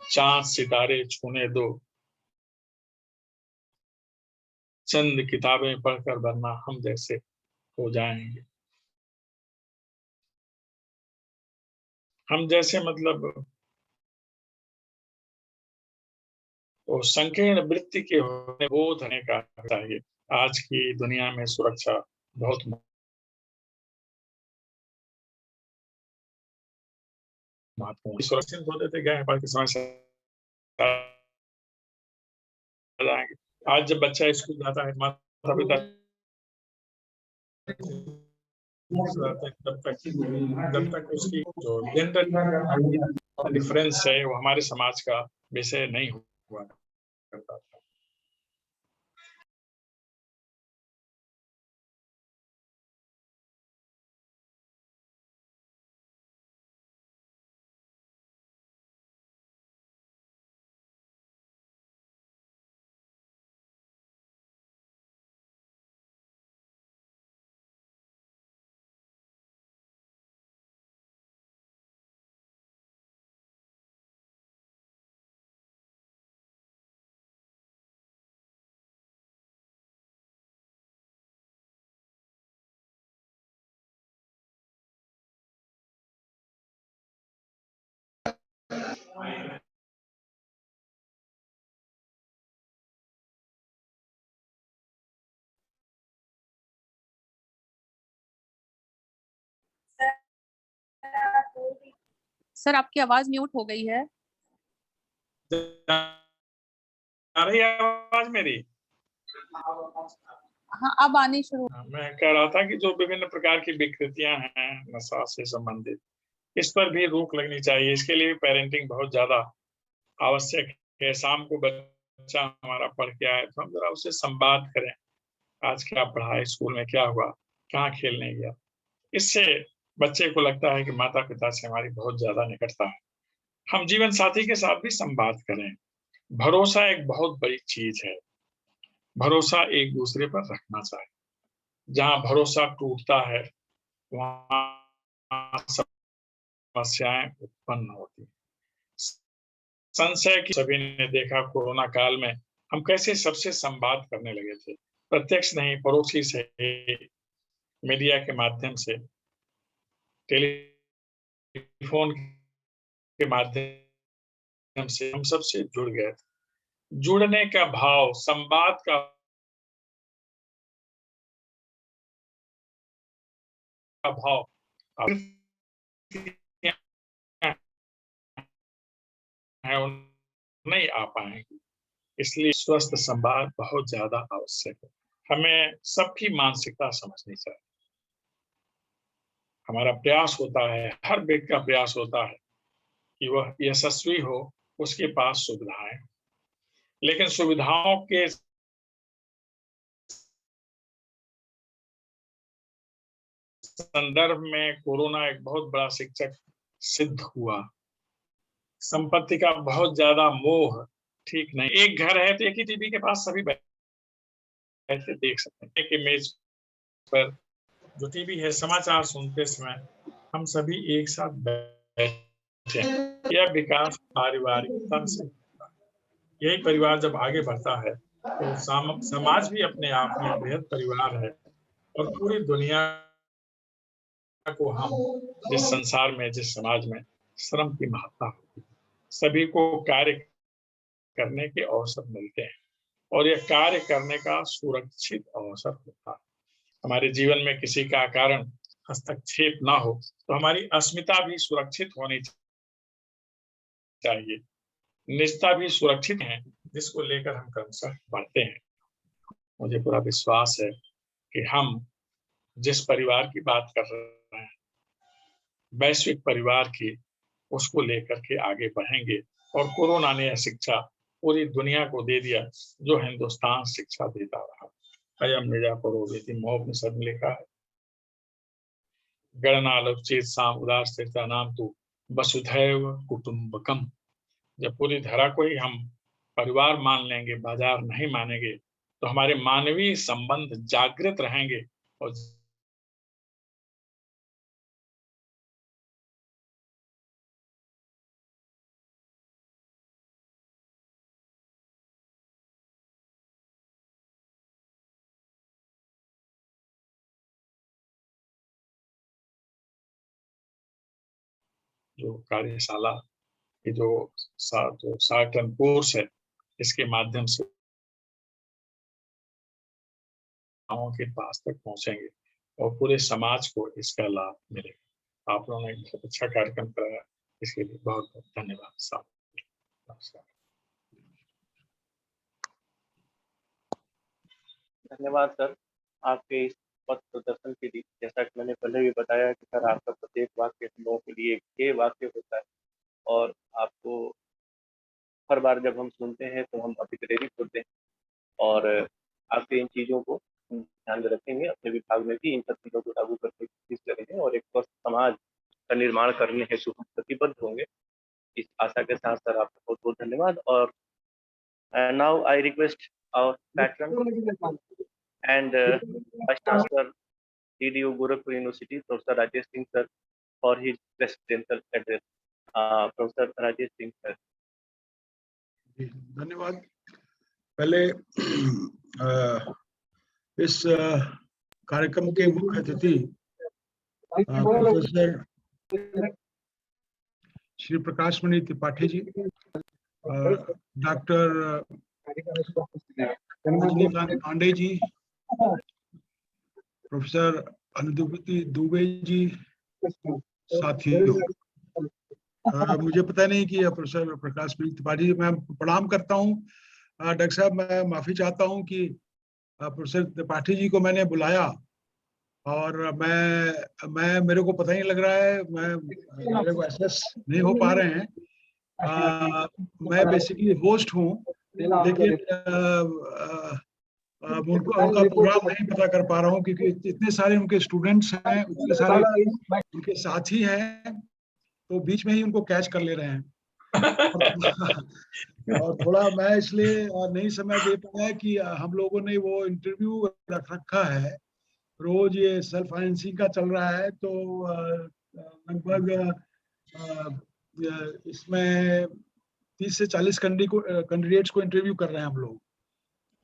चांद सितारे छूने दो, चंद किताबें पढ़कर वरना हम जैसे हो जाएंगे। हम जैसे मतलब वो संकीर्ण वृत्ति के होने बोध होने का चाहिए। आज की दुनिया में सुरक्षा बहुत महत्वपूर्ण। सुरक्षित होते थे गए पर समय से जाएंगे। आज जब बच्चा स्कूल जाता है माता पिता जब तक उसकी जो जेंडर डिफरेंस है वो हमारे समाज का विषय नहीं हुआ करता था। सर आपकी आवाज म्यूट हो गई है। आ रही है आवाज मेरी? हाँ अब आनी शुरू। मैं कह रहा था कि जो विभिन्न प्रकार की विकृतियां हैं नशा से संबंधित, इस पर भी रोक लगनी चाहिए। इसके लिए पेरेंटिंग बहुत ज्यादा आवश्यक है। शाम को बच्चा हमारा पढ़ के आए तो हम जरा उससे संवाद करें, आज क्या पढ़ा, स्कूल में क्या हुआ, कहाँ खेलने गया। इससे बच्चे को लगता है कि माता पिता से हमारी बहुत ज्यादा निकटता है। हम जीवन साथी के साथ भी संवाद करें। भरोसा एक बहुत बड़ी चीज है। भरोसा एक दूसरे पर रखना चाहिए। जहाँ भरोसा टूटता है वहाँ समस्याएं उत्पन्न होती हैं। संशय की सभी ने देखा कोरोना काल में हम कैसे सबसे संवाद करने लगे थे, प्रत्यक्ष नहीं पड़ोसी से, मीडिया के माध्यम से, टेलीफोन के माध्यम से हम सबसे जुड़ गए थे। जुड़ने का भाव, संवाद का भाव नहीं आ पाएंगे। इसलिए स्वस्थ संवाद बहुत ज्यादा आवश्यक है। हमें सबकी मानसिकता समझनी चाहिए। हमारा प्रयास होता है, हर व्यक्ति का प्रयास होता है कि वह यशस्वी हो, उसके पास सुविधाएं, लेकिन सुविधाओं के संदर्भ में कोरोना एक बहुत बड़ा शिक्षक सिद्ध हुआ। संपत्ति का बहुत ज्यादा मोह ठीक नहीं। एक घर है तो एक ही टीवी के पास सभी बैठे देख सकते हैं। एक इमेज पर जो टीवी है, समाचार सुनते समय हम सभी एक साथ बैठे हैं। यह विकास पारिवारिकता से, यही परिवार जब आगे बढ़ता है तो समाज भी अपने आप में बृहद परिवार है और पूरी दुनिया को हम जिस संसार में, जिस समाज में श्रम की महत्ता होती है, सभी को कार्य करने के अवसर मिलते हैं और यह कार्य करने का सुरक्षित अवसर होता है। हमारे जीवन में किसी का कारण हस्तक्षेप ना हो तो हमारी अस्मिता भी सुरक्षित होनी चाहिए, निजता भी सुरक्षित है, जिसको लेकर हम क्रमशः बढ़ते हैं। मुझे पूरा विश्वास है कि हम जिस परिवार की बात कर रहे हैं, वैश्विक परिवार की, उसको लेकर के आगे बढ़ेंगे। और कोरोना ने यह शिक्षा पूरी दुनिया को दे दिया जो हिंदुस्तान शिक्षा देता रहा। अयम निजा परोवेति मोपनिषद में लिखा है, गणनालोचित साम उदार स्थिरता नाम तु वसुधैव कुटुंबकम। जब पूरी धरा को ही हम परिवार मान लेंगे, बाजार नहीं मानेंगे, तो हमारे मानवीय संबंध जागृत रहेंगे और जो कार्यशाला की जो 60 टन कोर्स है, इसके माध्यम से गाँव के पास तक पहुंचेंगे और पूरे समाज को इसका लाभ मिलेगा। आप लोगों ने बहुत अच्छा कार्यक्रम कराया, इसके लिए बहुत बहुत धन्यवाद साहब। नमस्कार। धन्यवाद सर आपके इस पथ प्रदर्शन के लिए। जैसा कि मैंने पहले भी बताया कि सर आपका प्रत्येक वाक्य हम लोगों के लिए एक वाक्य होता है और आपको हर बार जब हम सुनते हैं तो हम अभिप्रेरित होते हैं और आपके इन चीज़ों को ध्यान में रखेंगे, अपने विभाग में भी इन सब चीज़ों को लागू करने की कोशिश करेंगे और एक स्वस्थ समाज का निर्माण करने हेतु हम प्रतिबद्ध होंगे। इस आशा के साथ सर आपका बहुत बहुत धन्यवाद। और now I request our patron and Vice Chancellor DDU Gorakhpur University, Professor Rajesh Singh sir, for his presidential address. Professor Rajesh Singh sir. धन्यवाद। पहले इस कार्यक्रम के मुख्य अतिथि प्रोफेसर श्री प्रकाश मणि त्रिपाठी जी, डॉक्टर रजनीकांत पांडे जी, प्रोफेसर अनुदीप्ति दुबे जी, साथियों मुझे पता नहीं कि प्रोफेसर प्रकाश त्रिपाठी, मैं प्रणाम करता हूँ डॉक्टर साहब। मैं माफी चाहता हूँ कि प्रोफेसर त्रिपाठी जी को मैंने बुलाया और मैं मेरे को पता ही नहीं लग रहा है, मेरे को एसेस नहीं हो पा रहे हैं। मैं बेसिकली होस्ट हूँ, लेकिन उनका प्रोग्राम नहीं पता कर पा रहा हूँ क्योंकि इतने सारे उनके स्टूडेंट्स हैं, इतने सारे उनके साथी हैं, तो बीच में ही उनको कैच कर ले रहे हैं। और थोड़ा मैं इसलिए नहीं समय दे पाया कि हम लोगों ने वो इंटरव्यू रख रखा है, रोज ये सेल्फ फाइनेंसिंग का चल रहा है, तो लगभग इसमें 30 से 40 कैंडिडेट्स को इंटरव्यू कर रहे हैं हम लोग।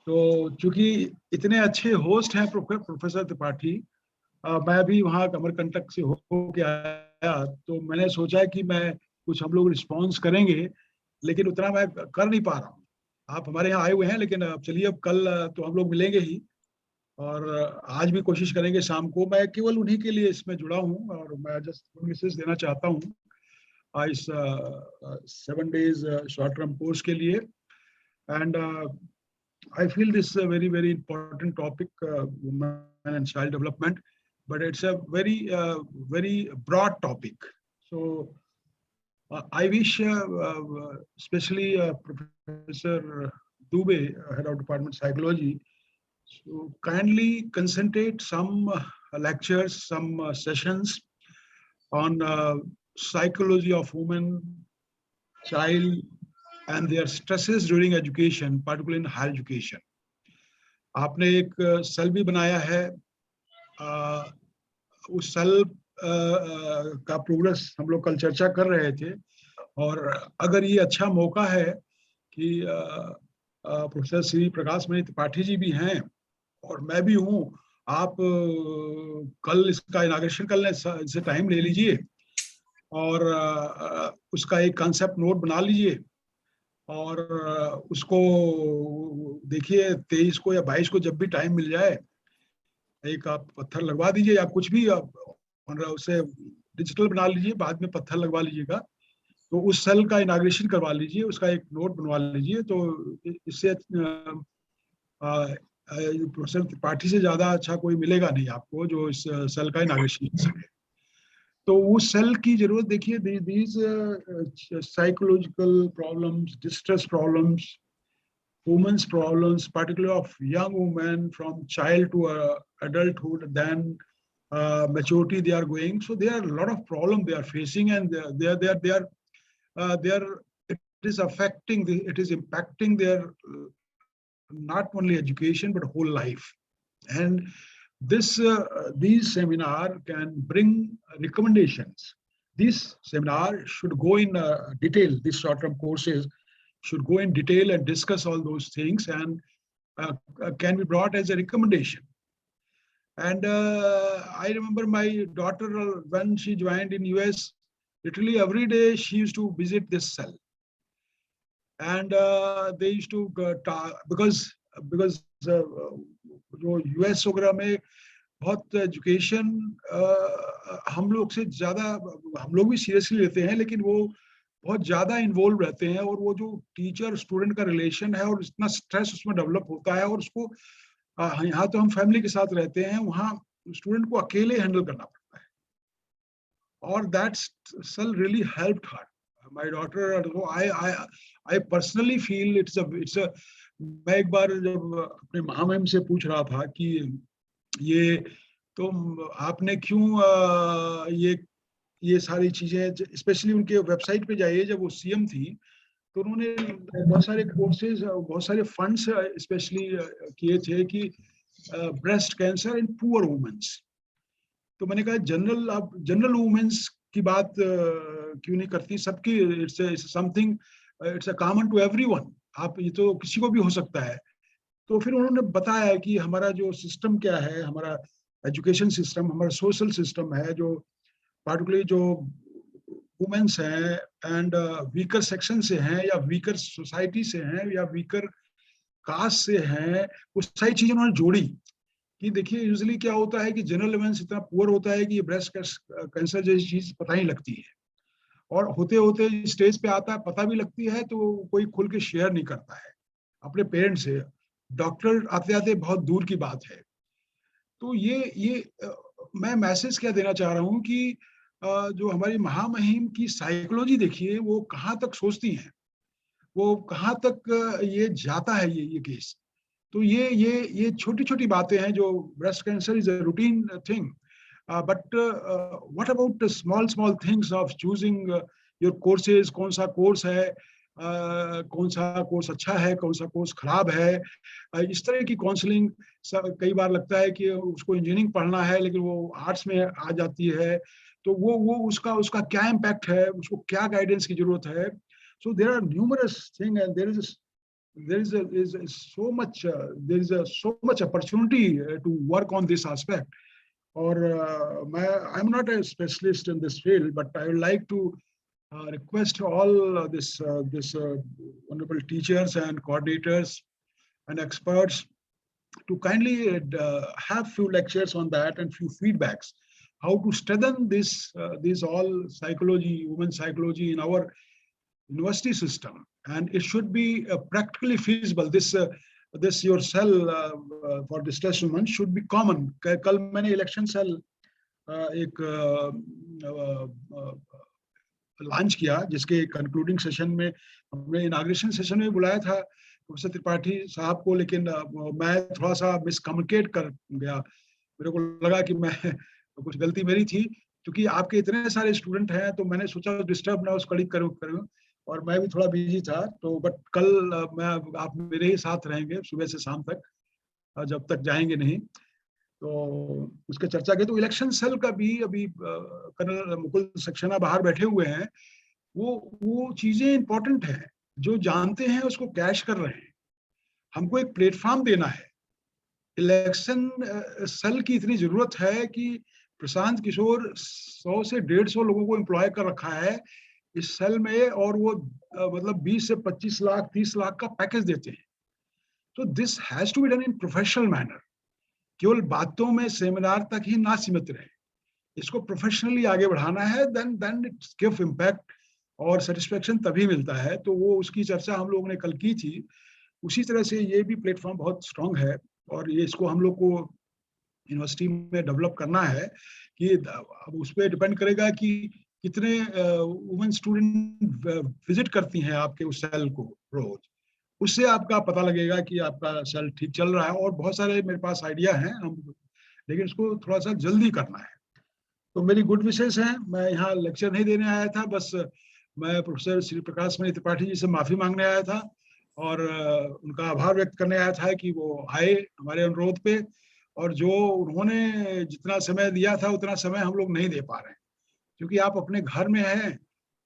तो चूंकि इतने अच्छे होस्ट हैं प्रोफेसर त्रिपाठी, मैं भी वहाँ अमरकंटक से होके आया, तो मैंने सोचा कि मैं कुछ हम लोग रिस्पॉन्स करेंगे, लेकिन उतना मैं कर नहीं पा रहा हूँ। आप हमारे यहाँ आए हुए हैं, लेकिन अब चलिए, अब कल तो हम लोग मिलेंगे ही, और आज भी कोशिश करेंगे शाम को। मैं केवल उन्हीं के लिए इसमें जुड़ा हूँ, और मैं जस्ट मैसेज देना चाहता हूँ इस 7 days शॉर्ट टर्म कोर्स के लिए। And I feel this is a very, very important topic, women and child development, but it's a very, very broad topic. So I wish, especially Professor Dubey, Head of Department of Psychology, so kindly concentrate some lectures, some sessions on psychology of women, child, and their stresses during education, particularly in higher education. आपने एक cell भी बनाया है, उस cell का progress हम लोग कल चर्चा कर रहे थे, और अगर ये अच्छा मौका है कि प्रोफेसर श्री प्रकाश मणि त्रिपाठी जी भी हैं और मैं भी हूँ, आप कल इसका इनाग्रेशन कर लें, इससे टाइम ले लीजिए और उसका एक कॉन्सेप्ट नोट बना लीजिए, और उसको देखिए 23 को या 22 को जब भी टाइम मिल जाए, एक आप पत्थर लगवा दीजिए, या कुछ भी आप उसे डिजिटल बना लीजिए, बाद में पत्थर लगवा लीजिएगा, तो उस सेल का इनाग्रेशन करवा लीजिए, उसका एक नोट बनवा लीजिए। तो इससे प्रोफेसर त्रिपाठी से ज्यादा अच्छा कोई मिलेगा नहीं आपको जो इस सेल का इनाग्रेशन कर सके। तो उस सेल की जरूरत, देखिए, these psychological problems, distress problems, women's problems, particularly of young women from child to adulthood, then maturity they are going. So there are a lot of problems they are facing, and it is affecting, it is impacting their not only education but whole life. And these seminar can bring recommendations. This seminar should go in detail. These short-term courses should go in detail and discuss all those things, and can be brought as a recommendation. And I remember my daughter, when she joined in US, literally every day she used to visit this cell, and they used to because जो US वगैरह में बहुत education हम लोग से ज्यादा, हम लोग भी सीरियसली लेते हैं, लेकिन वो बहुत ज्यादा इन्वॉल्व रहते हैं, और वो जो टीचर स्टूडेंट का रिलेशन है और इतना स्ट्रेस उसमें डेवलप होता है, और उसको यहाँ तो हम फैमिली के साथ रहते हैं, वहाँ स्टूडेंट को अकेले हैंडल करना पड़ता है, और that cell really helped her, my daughter. I personally feel it's a मैं एक बार जब अपने महामहिम से पूछ रहा था कि ये तो आपने क्यों ये सारी चीजें, स्पेशली उनके वेबसाइट पे जाइए, जब वो सीएम थी तो उन्होंने बहुत सारे कोर्सेज, बहुत सारे फंड्स स्पेशली किए थे कि breast cancer in poor womens. तो मैंने कहा जनरल वुमेन्स की बात क्यों नहीं करती, सबकी, it's something, it's a common to everyone, आप ये तो किसी को भी हो सकता है। तो फिर उन्होंने बताया कि हमारा जो सिस्टम क्या है, हमारा एजुकेशन सिस्टम, हमारा सोशल सिस्टम है, जो पार्टिकुलरली जो वुमेन्स हैं एंड वीकर सेक्शन से हैं, या वीकर सोसाइटी से हैं, या वीकर कास्ट से हैं, कुछ सारी चीजें उन्होंने जोड़ी कि देखिए यूजुअली क्या होता है कि जनरल वुमेन्स इतना पुअर होता है कि ये ब्रेस्ट कैंसर जैसी चीज पता ही लगती है, और होते होते स्टेज पे आता है, पता भी लगती है तो कोई खुल के शेयर नहीं करता है अपने पेरेंट्स से। डॉक्टर आते आते बहुत दूर की बात है। तो ये मैं मैसेज क्या देना चाह रहा हूँ कि जो हमारी महामहिम की साइकोलॉजी देखिए, वो कहाँ तक सोचती हैं, वो कहाँ तक ये जाता है ये केस। तो ये छोटी-छोटी बातें हैं जो breast cancer is a routine thing, but what about the small things of choosing your courses, कौन सा कोर्स है, कौन सा कोर्स अच्छा है, कौन सा कोर्स खराब है। इस तरह की काउंसलिंग कई बार लगता है कि उसको इंजीनियरिंग पढ़ना है लेकिन वो आर्ट्स में आ जाती है, तो वो उसका उसका क्या इम्पैक्ट है, उसको क्या गाइडेंस की जरूरत है। So there are numerous things, and is so much so much opportunity to work on this aspect. Or I'm not a specialist in this field, but I would like to request all this wonderful teachers and coordinators and experts to kindly have few lectures on that and few feedbacks, how to strengthen this all psychology, women psychology in our university system, and it should be practically feasible. This your cell for distressed women should be common. कल मैंने election cell एक launch किया, जिसके concluding session में हमने inauguration session में बुलाया था प्रोफेसर त्रिपाठी साहब को, लेकिन मैं थोड़ा सा मिसकम्युनिकेट कर गया। मेरे को लगा कि मैं कुछ गलती मेरी थी, क्योंकि आपके इतने सारे स्टूडेंट हैं तो मैंने सोचा डिस्टर्ब ना उस कड़ी करूं, और मैं भी थोड़ा बिजी था। तो बट कल मैं आप मेरे ही साथ रहेंगे सुबह से शाम तक, जब तक जाएंगे नहीं, तो उसके चर्चा के। तो इलेक्शन सेल का भी अभी कर्नल मुकुल सक्सेना बाहर बैठे हुए हैं, वो चीजें इंपॉर्टेंट हैं, जो जानते हैं उसको कैश कर रहे हैं। हमको एक प्लेटफॉर्म देना है। इलेक्शन सेल की इतनी जरूरत है कि प्रशांत किशोर 100 से 150 लोगों को एम्प्लॉय कर रखा है इस सेल में, और वो मतलब 20 से 25 लाख 30 लाख का पैकेज देते हैं। तो this has to be done in professional manner. केवल बातों में सेमिनार तक ही ना सीमित रहे, इसको प्रोफेशनली आगे बढ़ाना है। देन इट्स गिव इम्पैक्ट और सेटिस्फेक्शन तभी मिलता है। तो वो उसकी चर्चा हम लोगों ने कल की थी। उसी तरह से ये भी प्लेटफॉर्म बहुत स्ट्रांग है, और ये इसको हम लोग को यूनिवर्सिटी में डेवलप करना है। कि अब उस पर डिपेंड करेगा कि कितने वुमेन स्टूडेंट विजिट करती हैं आपके उस सेल को रोज, उससे आपका पता लगेगा कि आपका सेल ठीक चल रहा है। और बहुत सारे मेरे पास आइडिया हैं, लेकिन इसको थोड़ा सा जल्दी करना है। तो मेरी गुड विशेष हैं। मैं यहाँ लेक्चर नहीं देने आया था, बस मैं प्रोफेसर श्री प्रकाश मणि त्रिपाठी जी से माफी मांगने आया था, और उनका आभार व्यक्त करने आया था कि वो आए हमारे अनुरोध पे, और जो उन्होंने जितना समय दिया था उतना समय हम लोग नहीं दे पा रहे हैं, क्योंकि आप अपने घर में हैं।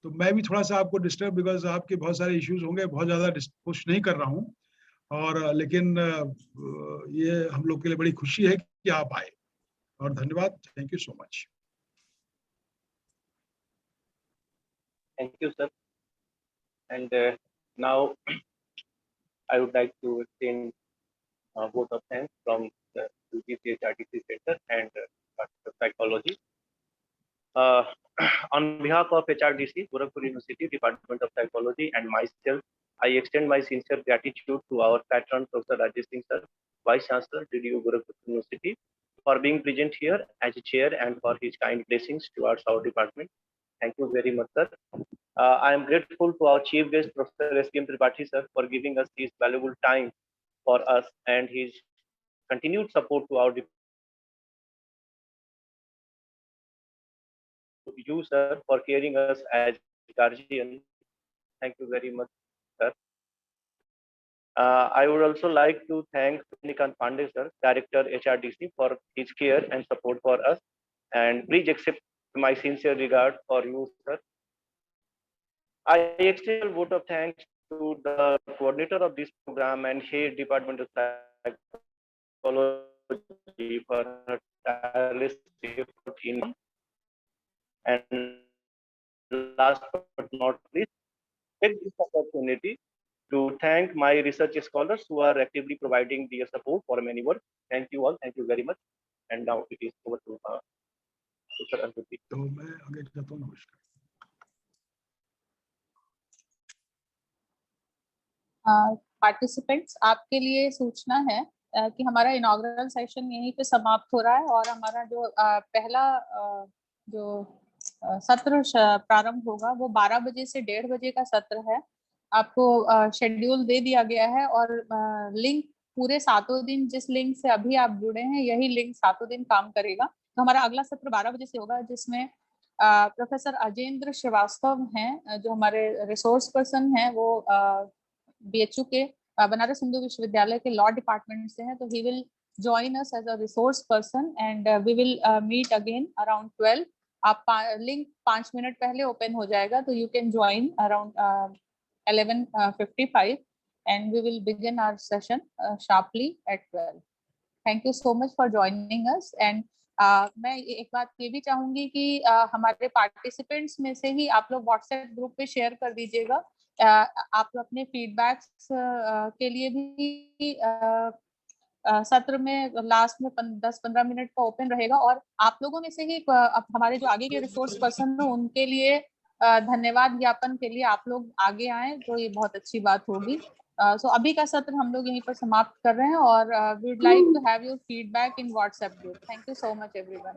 तो मैं भी थोड़ा सा आपको डिस्टर्ब, बिकॉज आपके बहुत सारे इश्यूज होंगे, बहुत ज्यादा पुश नहीं कर रहा हूँ। और लेकिन ये हम लोग के लिए बड़ी खुशी है कि आप आए, और धन्यवाद। Thank you so much. Thank you, sir. And now I would like to extend a vote of thanks from the UGC HRDC Center and Department of Psychology. On behalf of HRDC, Gorakhpur University, Department of Psychology, and myself, I extend my sincere gratitude to our patron, Professor Rajesh Singh sir, Vice Chancellor, DDU Gorakhpur University, for being present here as a chair and for his kind blessings towards our department. Thank you very much, sir. I am grateful to our chief guest, Professor S.K.M. Tripathi, sir, for giving us his valuable time for us and his continued support to our department. You, sir, for caring us as guardian. Thank you very much, sir. I would also like to thank Nikant Pandey, sir, Director HRDC, for his care and support for us. And please accept my sincere regard for you, sir. I extend a vote of thanks to the coordinator of this program and head Department of Psychology for her tireless effort in. And last but not least, take this opportunity to thank my research scholars who are actively providing their support for many work. Thank you all. Thank you very much. And now it is over to Professor Ankuti. तो मैं आगे जाता हूँ। नमस्कार। Participants, आपके लिए सूचना है कि हमारा इनॉग्रल सेशन यहीं पे समाप्त हो रहा है और हमारा जो पहला जो सत्र प्रारंभ होगा वो 12 बजे से 1:30 बजे का सत्र है। आपको शेड्यूल दे दिया गया है और लिंक पूरे 7 दिन, जिस लिंक से अभी आप जुड़े हैं यही लिंक 7 दिन काम करेगा। तो हमारा अगला सत्र 12 बजे से होगा, जिसमें प्रोफेसर अजेंद्र श्रीवास्तव हैं जो हमारे रिसोर्स पर्सन हैं, वो BHU के बनारस हिंदू विश्वविद्यालय के लॉ डिपार्टमेंट से हैं। तो he will join us as a resource person and we will meet again around 12. आप लिंक 5 मिनट पहले ओपन हो जाएगा, तो you can join around 11:55 and we will begin our session sharply at 12. Thank you so much for joining us and मैं एक बात ये भी चाहूंगी कि हमारे पार्टिसिपेंट्स में से ही आप लोग व्हाट्सएप ग्रुप पे शेयर कर दीजिएगा। आप अपने फीडबैक्स के लिए भी सत्र में लास्ट में 10-15 मिनट का ओपन रहेगा और आप लोगों में से ही हमारे जो आगे के रिसोर्स पर्सन हैं उनके लिए धन्यवाद ज्ञापन के लिए आप लोग आगे आए तो ये बहुत अच्छी बात होगी। सो अभी का सत्र हम लोग यहीं पर समाप्त कर रहे हैं और we would like to have your feedback in WhatsApp group. Thank you so much everyone.